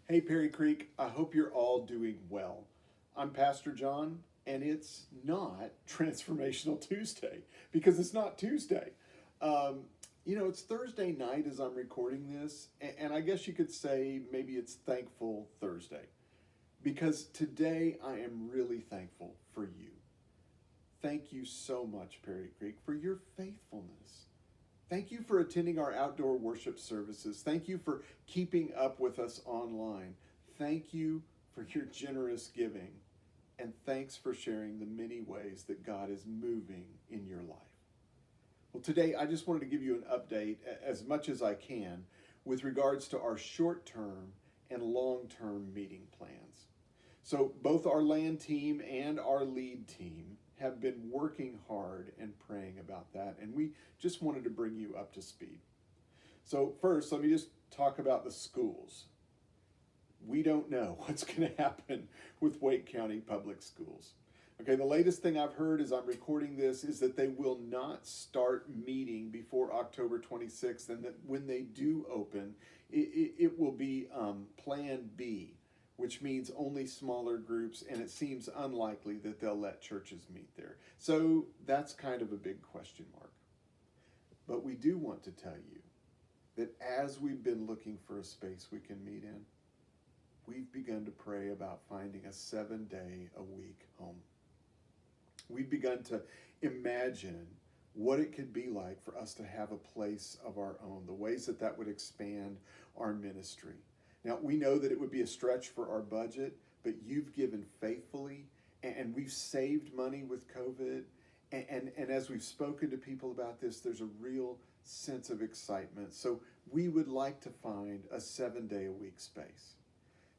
Hey, Perry Creek, I hope you're all doing well. I'm Pastor John, and it's not Transformational Tuesday because it's not Tuesday. Um, it's Thursday night as I'm recording this, and I guess you could say maybe it's Thankful Thursday because today I am really thankful for you. Thank you so much, Perry Creek, for your faithfulness. Thank you for attending our outdoor worship services. Thank you for keeping up with us online. Thank you for your generous giving. And thanks for sharing the many ways that God is moving in your life. Well, today I just wanted to give you an update as much as I can with regards to our short-term and long-term meeting plans. So both our land team and our lead team have been working hard and praying about that, and we just wanted to bring you up to speed. So first, let me just talk about the schools. We don't know what's going to happen with Wake County Public Schools. Okay, the latest thing I've heard as I'm recording this is that they will not start meeting before October 26th, and that when they do open, it will be Plan B, which means only smaller groups, and it seems unlikely that they'll let churches meet there. So that's kind of a big question mark. But we do want to tell you that as we've been looking for a space we can meet in, we've begun to pray about finding a 7-day-a-week home. We've begun to imagine what it could be like for us to have a place of our own, the ways that that would expand our ministry. Now, we know that it would be a stretch for our budget, but you've given faithfully, and we've saved money with COVID. And as we've spoken to people about this, there's a real sense of excitement. So we would like to find a 7-day-a-week space.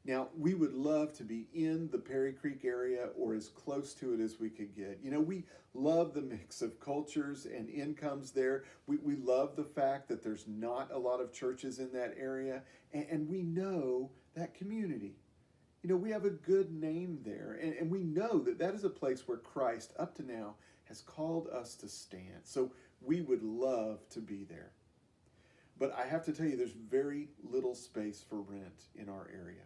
Now, we would love to be in the Perry Creek area or as close to it as we could get. You know, we love the mix of cultures and incomes there. We love the fact that there's not a lot of churches in that area, and we know that community. You know, we have a good name there, and we know that that is a place where Christ, up to now, has called us to stand. So we would love to be there. But I have to tell you, there's very little space for rent in our area.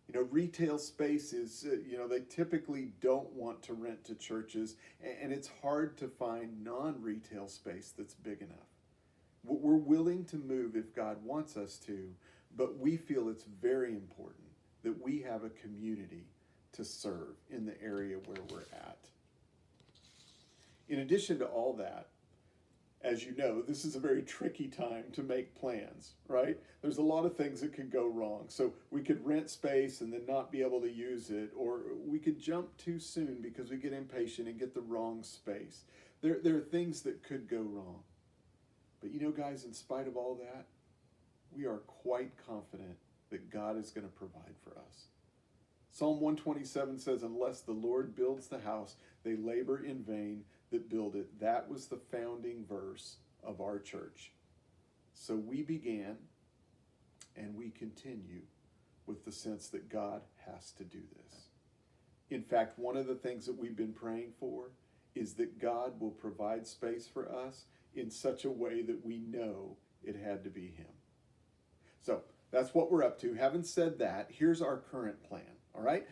You know, retail spaces, they typically don't want to rent to churches, and it's hard to find non-retail space that's big enough. We're willing to move if God wants us to, but we feel it's very important that we have a community to serve in the area where we're at. In addition to all that, as you know, this is a very tricky time to make plans, right? There's a lot of things that could go wrong. So we could rent space and then not be able to use it, or we could jump too soon because we get impatient and get the wrong space. There are things that could go wrong. But you know, guys, in spite of all that, we are quite confident that God is going to provide for us. Psalm 127 says, "Unless the Lord builds the house, they labor in vain that build it." That was the founding verse of our church. So we began and we continue with the sense that God has to do this. In fact, one of the things that we've been praying for is that God will provide space for us in such a way that we know it had to be Him. So that's what we're up to. Having said that, here's our current plan, all right?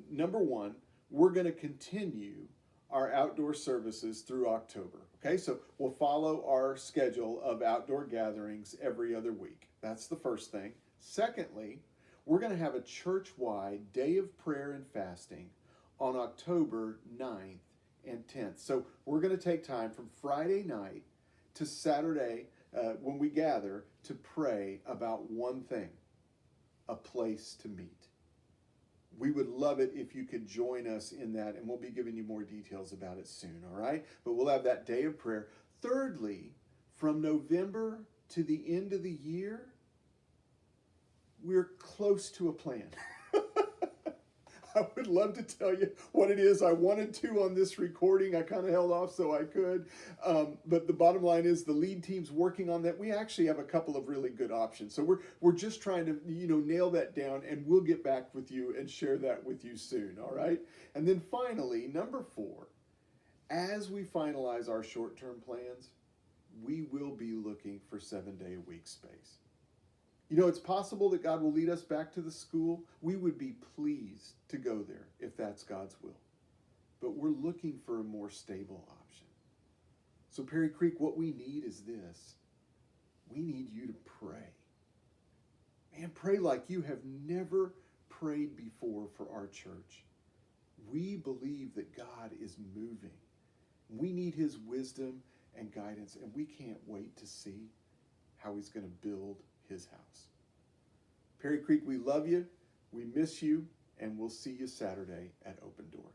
Number one, we're going to continue our outdoor services through October. Okay, so we'll follow our schedule of outdoor gatherings every other week. That's the first thing. Secondly, we're going to have a church-wide day of prayer and fasting on October 9th and 10th. So we're going to take time from Friday night to Saturday when we gather to pray about one thing: a place to meet. We would love it if you could join us in that, and we'll be giving you more details about it soon, all right? But we'll have that day of prayer. Thirdly, from November to the end of the year, we're close to a plan. I would love to tell you what it is. I wanted to on this recording. I kind of held off so I could. But the bottom line is the lead team's working on that. We actually have a couple of really good options. So we're just trying to nail that down, and we'll get back with you and share that with you soon, all right? And then finally, number 4, as we finalize our short-term plans, we will be looking for 7-day-a-week space. You know, it's possible that God will lead us back to the school. We would be pleased to go there if that's God's will. But we're looking for a more stable option. So Perry Creek, what we need is this. We need you to pray. Man, pray like you have never prayed before for our church. We believe that God is moving. We need his wisdom and guidance, and we can't wait to see how he's going to build his house. Perry Creek, we love you, we miss you, and we'll see you Saturday at Open Door.